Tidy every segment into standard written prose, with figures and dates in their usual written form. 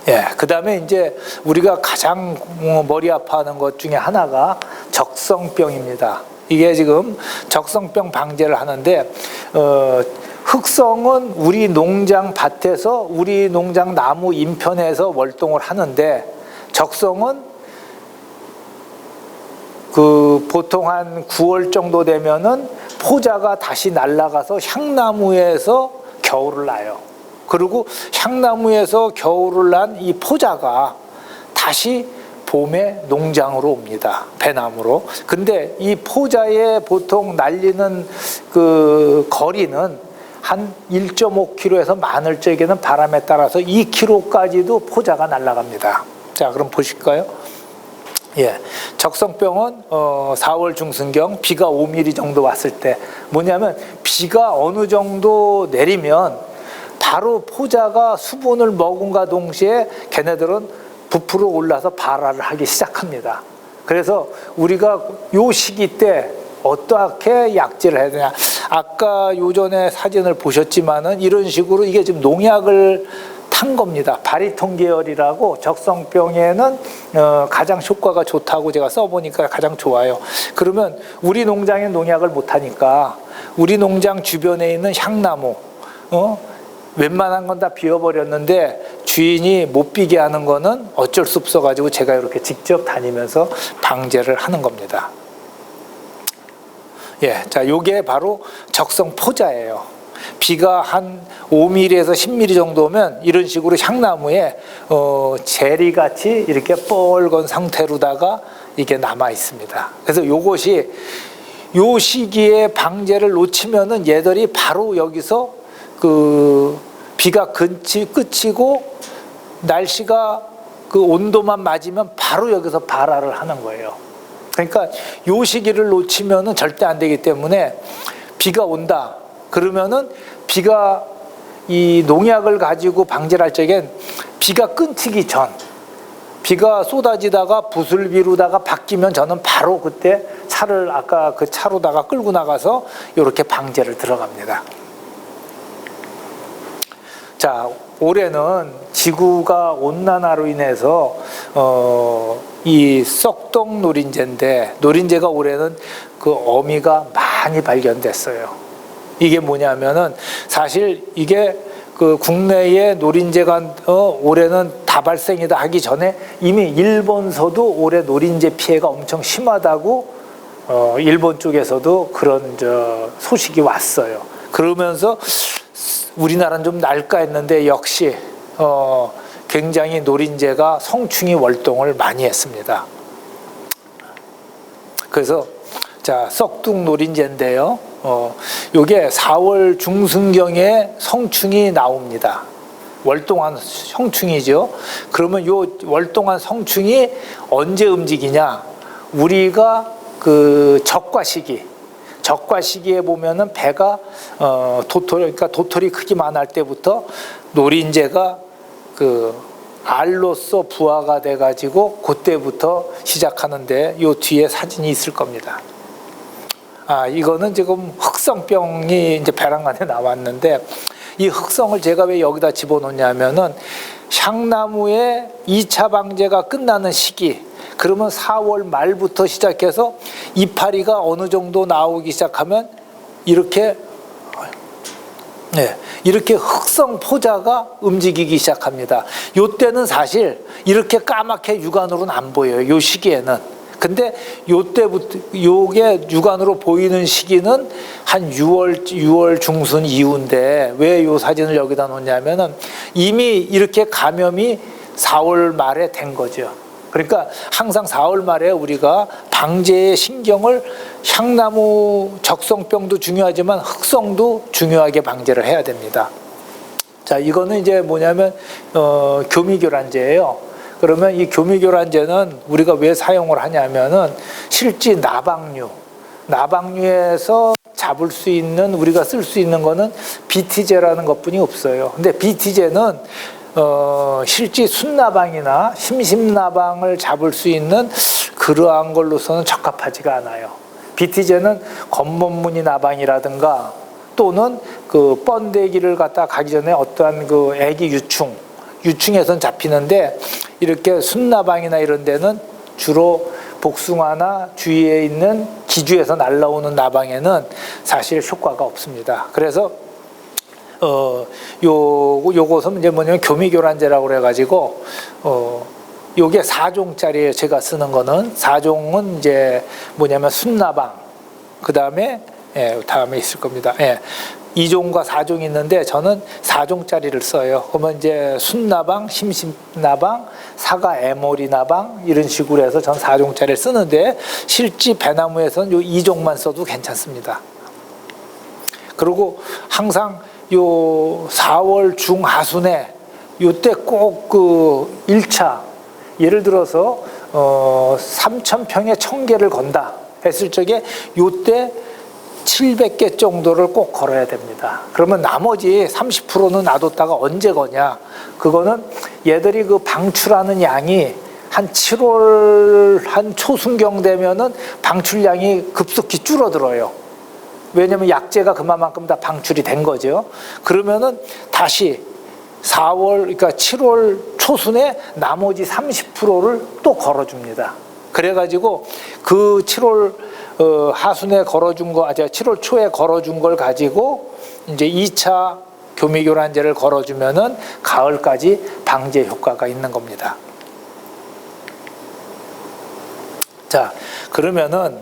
예, 그 다음에 이제 우리가 가장 머리 아파하는 것 중에 하나가 적성병입니다. 이게 지금 적성병 방제를 하는데, 흑성은 우리 농장 밭에서 우리 농장 나무 인편에서 월동을 하는데, 적성은 보통 한 9월 정도 되면은 포자가 다시 날아가서 향나무에서 겨울을 나요. 그리고 향나무에서 겨울을 난 이 포자가 다시 봄에 농장으로 옵니다. 배나무로. 근데 이 포자에 보통 날리는 그 거리는 한 1.5km에서 많을 적에는 바람에 따라서 2km까지도 포자가 날아갑니다. 자, 그럼 보실까요? 예, 적성병은 4월 중순경 비가 5mm 정도 왔을 때 뭐냐면 비가 어느 정도 내리면 바로 포자가 수분을 먹은과 동시에 걔네들은 부풀어 올라서 발화를 하기 시작합니다. 그래서 우리가 요 시기 때 어떻게 약제를 해야 되냐. 아까 요전에 사진을 보셨지만은 이런 식으로 이게 지금 농약을 탄 겁니다. 바리톤 계열이라고 적성병에는 가장 효과가 좋다고 제가 써보니까 가장 좋아요. 그러면 우리 농장에 농약을 못하니까 우리 농장 주변에 있는 향나무 웬만한 건 다 비워버렸는데 주인이 못 비게 하는 거는 어쩔 수 없어가지고 제가 이렇게 직접 다니면서 방제를 하는 겁니다. 예, 자, 요게 바로 적성 포자예요. 비가 한 5mm에서 10mm 정도 오면 이런 식으로 향나무에 젤리같이 이렇게 뻘건 상태로다가 이게 남아 있습니다. 그래서 요것이 요 시기에 방제를 놓치면은 얘들이 바로 여기서 비가 그치고 날씨가 그 온도만 맞으면 바로 여기서 발화를 하는 거예요. 그러니까 요 시기를 놓치면은 절대 안 되기 때문에 비가 온다. 그러면은 비가 이 농약을 가지고 방제를 할 적엔 비가 끊기기 전, 비가 쏟아지다가 붓을 비루다가 바뀌면 저는 바로 그때 차를 아까 그 차로다가 끌고 나가서 이렇게 방제를 들어갑니다. 자, 올해는 지구가 온난화로 인해서 이 썩동 노린재인데 노린재가 올해는 그 어미가 많이 발견됐어요. 이게 뭐냐면은 사실 이게 그 국내에 노린재가 올해는 다발생이다 하기 전에 이미 일본서도 올해 노린재 피해가 엄청 심하다고 일본 쪽에서도 그런 소식이 왔어요. 그러면서 우리나라는 좀 날까 했는데 역시 굉장히 노린재가 성충이 월동을 많이 했습니다. 그래서 자, 썩둥 노린재인데요. 요게 4월 중순경에 성충이 나옵니다. 월동한 성충이죠. 그러면 요 월동한 성충이 언제 움직이냐? 우리가 그 적과 시기에 보면은 배가 그러니까 도토리 크기만 할 때부터 노린재가 그 알로서 부화가 돼가지고 그때부터 시작하는데 요 뒤에 사진이 있을 겁니다. 아, 이거는 지금 흑성병이 이제 배란간에 나왔는데 이 흑성을 제가 왜 여기다 집어넣냐면은 향나무의 2차 방제가 끝나는 시기, 그러면 4월 말부터 시작해서 이파리가 어느 정도 나오기 시작하면 이렇게 이렇게 흑성 포자가 움직이기 시작합니다. 요때는 사실 이렇게 까맣게 육안으로는 안 보여요. 요 시기에는. 근데 요때부터 요게 육안으로 보이는 시기는 한 6월 중순 이후인데 왜 요 사진을 여기다 놓냐면은 이미 이렇게 감염이 4월 말에 된 거죠. 그러니까 항상 4월 말에 우리가 방제의 신경을 향나무 적성병도 중요하지만 흑성도 중요하게 방제를 해야 됩니다. 자, 이거는 이제 뭐냐면 교미교란제예요. 그러면 이 교미교란제는 우리가 왜 사용을 하냐면은 실제 나방류에서 잡을 수 있는 우리가 쓸 수 있는 거는 BT제라는 것뿐이 없어요. 근데 BT제는 실제 순나방이나 심심나방을 잡을 수 있는 그러한 걸로서는 적합하지가 않아요. BT제는 겉몸무늬 나방이라든가 또는 그 번데기를 갖다 가기 전에 어떠한 그 애기 유충에선 잡히는데 이렇게 순나방이나 이런 데는 주로 복숭아나 주위에 있는 기주에서 날라오는 나방에는 사실 효과가 없습니다. 그래서 요것은 이제 뭐냐면 교미교란제라고 그래가지고 요게 4종짜리예요. 제가 쓰는 거는 4종은 이제 뭐냐면 순나방, 그 다음에 다음에 있을 겁니다. 2종과 4종이 있는데 저는 4종짜리를 써요. 그러면 이제 순나방, 심심나방, 사과 애모리 나방 이런 식으로 해서 전 4종짜리를 쓰는데 실제 배나무에서는 요 2종만 써도 괜찮습니다. 그리고 항상 요 4월 중하순에 요때 꼭 그 1차 예를 들어서 3,000평에 1,000개를 건다 했을 적에 요때 700개 정도를 꼭 걸어야 됩니다. 그러면 나머지 30%는 놔뒀다가 언제 거냐? 그거는 얘들이 그 방출하는 양이 한 7월 한 초순경 되면은 방출량이 급속히 줄어들어요. 왜냐면 약재가 그만큼 다 방출이 된 거죠. 그러면은 다시 4월, 그러니까 7월 초순에 나머지 30%를 또 걸어줍니다. 그래가지고 그 7월 하순에 걸어준 거, 7월 초에 걸어준 걸 가지고 이제 2차 교미교란제를 걸어주면은 가을까지 방제 효과가 있는 겁니다. 자, 그러면은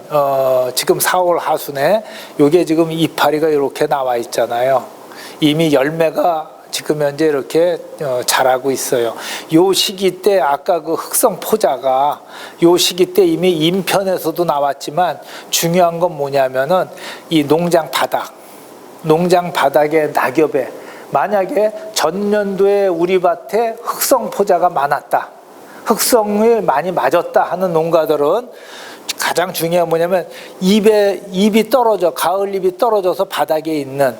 지금 4월 하순에 요게 지금 이파리가 이렇게 나와 있잖아요. 이미 열매가 지금 현재 이렇게 자라고 있어요. 요 시기 때 아까 그 흑성 포자가 요 시기 때 이미 인편에서도 나왔지만 중요한 건 뭐냐면은 이 농장 바닥의 낙엽에 만약에 전년도에 우리 밭에 흑성 포자가 많았다, 흑성을 많이 맞았다 하는 농가들은 가장 중요한 뭐냐면 잎이 떨어져, 가을 잎이 떨어져서 바닥에 있는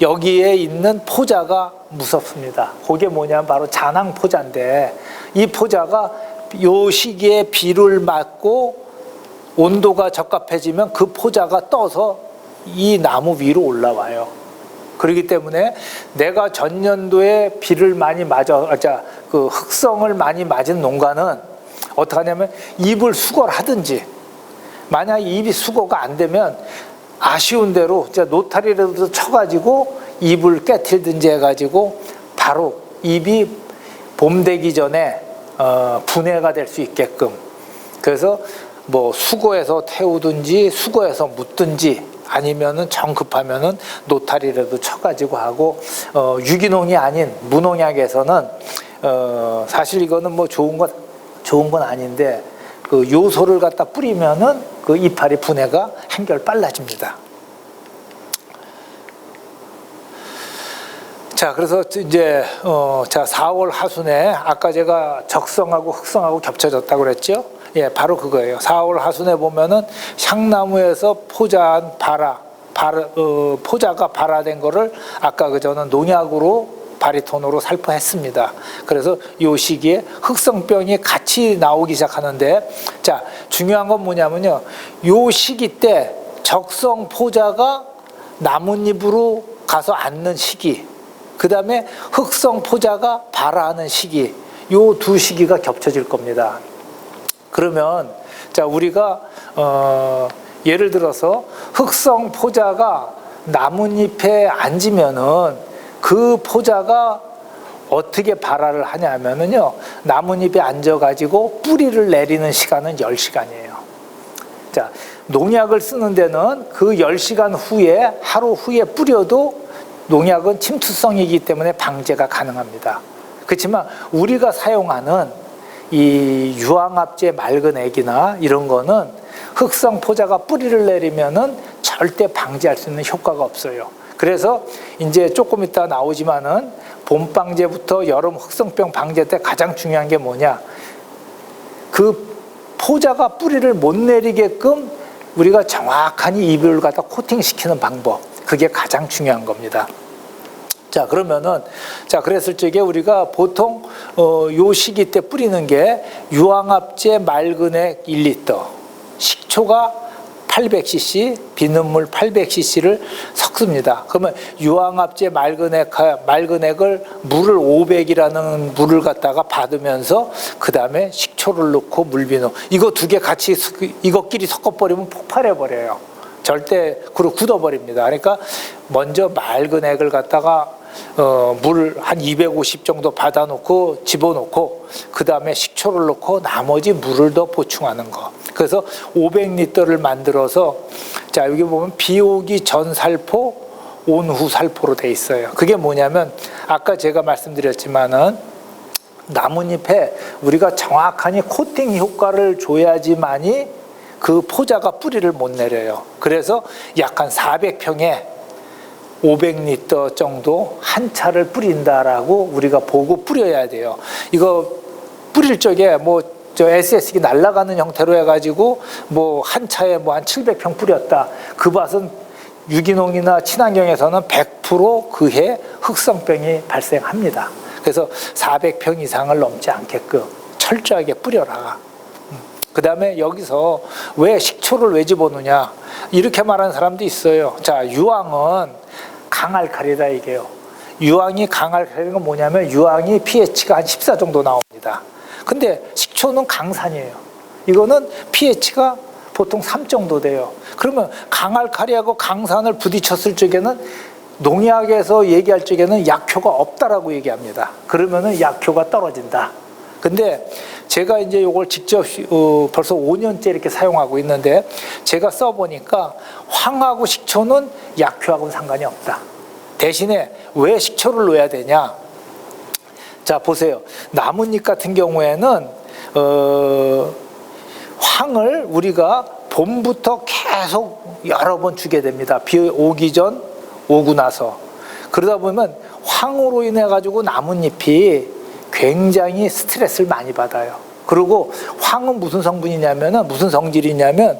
여기에 있는 포자가 무섭습니다. 그게 뭐냐면 바로 잔황 포자인데 이 포자가 요 시기에 비를 맞고 온도가 적합해지면 그 포자가 떠서 이 나무 위로 올라와요. 그렇기 때문에 내가 전년도에 비를 많이 그 흑성을 많이 맞은 농가는 어떻게 하냐면 잎을 수거를 하든지, 만약 잎이 수거가 안 되면 아쉬운 대로 노타리라도 쳐가지고 잎을 깨틀든지 해가지고 바로 잎이 봄 되기 전에 분해가 될 수 있게끔, 그래서 뭐 수거해서 태우든지 수거해서 묻든지 아니면은 정 급하면은 노타리라도 쳐가지고 하고, 유기농이 아닌 무농약에서는 사실 이거는 뭐 좋은 건 아닌데 그 요소를 갖다 뿌리면은 그 이파리 분해가 한결 빨라집니다. 자, 그래서 이제 4월 하순에 아까 제가 적성하고 흑성하고 겹쳐졌다고 그랬죠? 예, 바로 그거예요. 4월 하순에 보면은 향나무에서 포자가 발화된 거를 아까 저는 농약으로 바리톤으로 살포했습니다. 그래서 이 시기에 흑성병이 같이 나오기 시작하는데, 자, 중요한 건 뭐냐면요, 이 시기 때 적성 포자가 나뭇잎으로 가서 앉는 시기, 그 다음에 흑성 포자가 발화하는 시기, 이 두 시기가 겹쳐질 겁니다. 그러면 자, 우리가 예를 들어서 흑성 포자가 나뭇잎에 앉으면은 그 포자가 어떻게 발화를 하냐면은요, 나뭇잎에 앉아가지고 뿌리를 내리는 시간은 10시간이에요. 자, 농약을 쓰는 데는 그 10시간 후에, 하루 후에 뿌려도 농약은 침투성이기 때문에 방제가 가능합니다. 그렇지만 우리가 사용하는 이 유황합제 맑은 액이나 이런 거는 흑성 포자가 뿌리를 내리면은 절대 방제할 수 있는 효과가 없어요. 그래서 이제 조금 이따 나오지만은 봄 방제부터 여름 흑성병 방제 때 가장 중요한 게 뭐냐, 그 포자가 뿌리를 못 내리게끔 우리가 정확하니 잎을 갖다 코팅시키는 방법, 그게 가장 중요한 겁니다. 자, 그러면은, 자, 그랬을 적에 우리가 보통 요 시기 때 뿌리는 게 유황합제 맑은 액 1리터, 식초가 800cc, 비눗물 800cc를 섞습니다. 그러면 유황합제 맑은 액을 물을 500이라는 물을 갖다가 받으면서 그 다음에 식초를 넣고 물비누 이거 두 개 같이 이것끼리 섞어버리면 폭발해버려요. 절대 그리고 굳어버립니다. 그러니까 먼저 맑은 액을 갖다가 물 한 250 정도 받아놓고 집어넣고 그 다음에 식초를 넣고 나머지 물을 더 보충하는 거. 그래서 500리터를 만들어서 자 여기 보면 비 오기 전 살포 온 후 살포로 돼 있어요. 그게 뭐냐면 아까 제가 말씀드렸지만은 나뭇잎에 우리가 정확하니 코팅 효과를 줘야지만이 그 포자가 뿌리를 못 내려요. 그래서 약 한 400평에 500리터 정도 한 차를 뿌린다라고 우리가 보고 뿌려야 돼요. 이거 뿌릴 적에 저 SS기 날아가는 형태로 해가지고 한 차에 한 700평 뿌렸다. 그 밭은 유기농이나 친환경에서는 100% 그해 흑성병이 발생합니다. 그래서 400평 이상을 넘지 않게끔 철저하게 뿌려라. 그 다음에 여기서 왜 식초를 왜 집어넣냐 이렇게 말하는 사람도 있어요. 자, 유황은 강알칼리다 이게요. 유황이 강알칼리는 건 뭐냐면 유황이 pH가 한 14 정도 나옵니다. 근데 식초는 강산이에요. 이거는 pH가 보통 3 정도 돼요. 그러면 강알칼리하고 강산을 부딪혔을 적에는 농약에서 얘기할 적에는 약효가 없다라고 얘기합니다. 그러면은 약효가 떨어진다. 근데 제가 이제 이걸 직접 벌써 5년째 이렇게 사용하고 있는데 제가 써보니까 황하고 식초는 약효하고는 상관이 없다. 대신에 왜 식초를 넣어야 되냐? 자 보세요. 나뭇잎 같은 경우에는 황을 우리가 봄부터 계속 여러 번 주게 됩니다. 비 오기 전 오고 나서. 그러다 보면 황으로 인해 가지고 나뭇잎이 굉장히 스트레스를 많이 받아요. 그리고 황은 무슨 성분이냐면은 무슨 성질이냐면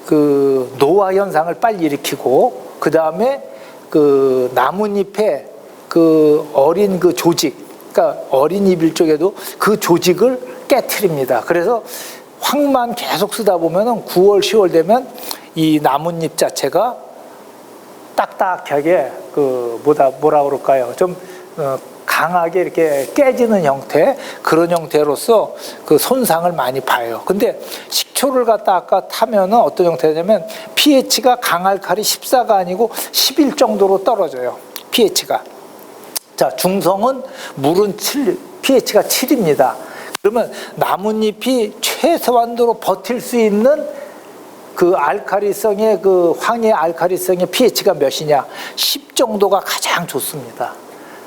그 노화 현상을 빨리 일으키고 그 다음에 그 나뭇잎에 그 어린 그 조직, 그러니까 어린 잎일 쪽에도 그 조직을 깨트립니다. 그래서 황만 계속 쓰다 보면은 9월, 10월 되면 이 나뭇잎 자체가 딱딱하게 그 뭐라 그럴까요? 좀 강하게 이렇게 깨지는 형태 그런 형태로서 그 손상을 많이 봐요. 근데 식초를 갖다 아까 타면은 어떤 형태냐면 pH가 강알칼리 14가 아니고 11 정도로 떨어져요. pH가. 자, 중성은 물은 pH가 7입니다. 그러면 나뭇잎이 최소한도로 버틸 수 있는 그 알칼리성의 그 황의 알칼리성의 pH가 몇이냐? 10 정도가 가장 좋습니다.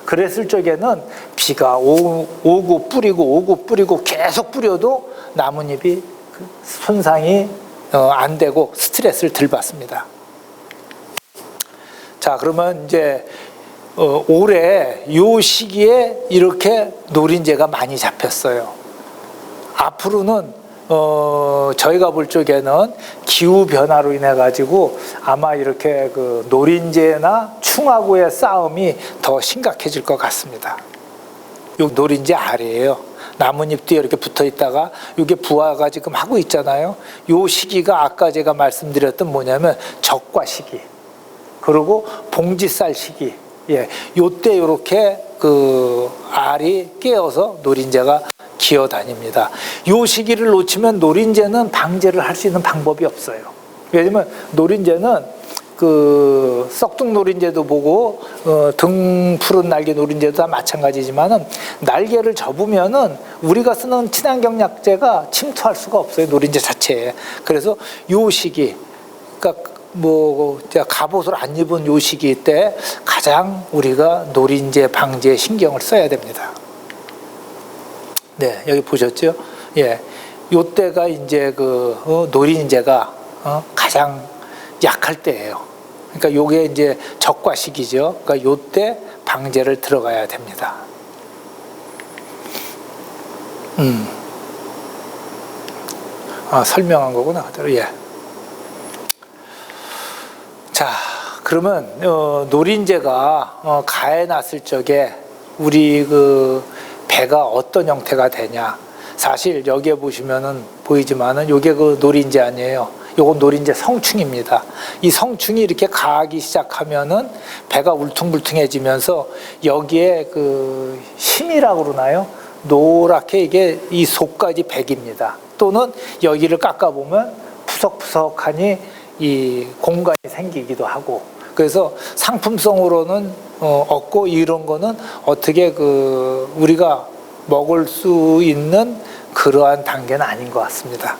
그랬을 적에는 비가 오고 뿌리고 계속 뿌려도 나뭇잎이 손상이 안 되고 스트레스를 덜 받습니다. 자, 그러면 이제 올해 요 시기에 이렇게 노린재가 많이 잡혔어요. 앞으로는 저희가 볼 적에는 기후 변화로 인해 가지고 아마 이렇게 그 노린재나 충하고의 싸움이 더 심각해질 것 같습니다. 요 노린재 아래예요. 나뭇잎 뒤에 이렇게 붙어 있다가 이게 부화가 지금 하고 있잖아요. 요 시기가 아까 제가 말씀드렸던 뭐냐면 적과 시기, 그리고 봉지쌀 시기. 예, 요때 이렇게 그 알이 깨어서 노린재가 기어다닙니다. 요 시기를 놓치면 노린재는 방제를 할 수 있는 방법이 없어요. 왜냐면 노린재는 그 썩둥 노린재도 보고 등 푸른 날개 노린재도 다 마찬가지지만은 날개를 접으면은 우리가 쓰는 친환경 약재가 침투할 수가 없어요. 노린재 자체에. 그래서 요 시기, 그러니까 갑옷을 안 입은 요 시기 때 가장 우리가 노린재 방제에 신경을 써야 됩니다. 네, 여기 보셨죠? 예, 요때가 이제 그 노린재가 가장 약할 때예요. 그러니까 요게 이제 적과 시기죠. 그러니까 요때 방제를 들어가야 됩니다. 설명한 거구나. 예. 자, 그러면 노린재가 가해 났을 적에 우리 그 배가 어떤 형태가 되냐? 사실 여기에 보시면은 보이지만은 요게 그 노린재 아니에요. 요건 노린재 성충입니다. 이 성충이 이렇게 가기 시작하면은 배가 울퉁불퉁해지면서 여기에 그 힘이라고 그러나요? 노랗게 이게 이 속까지 백입니다. 또는 여기를 깎아보면 푸석푸석하니 이 공간이 생기기도 하고, 그래서 상품성으로는 없고 이런 거는 어떻게 그 우리가 먹을 수 있는 그러한 단계는 아닌 것 같습니다.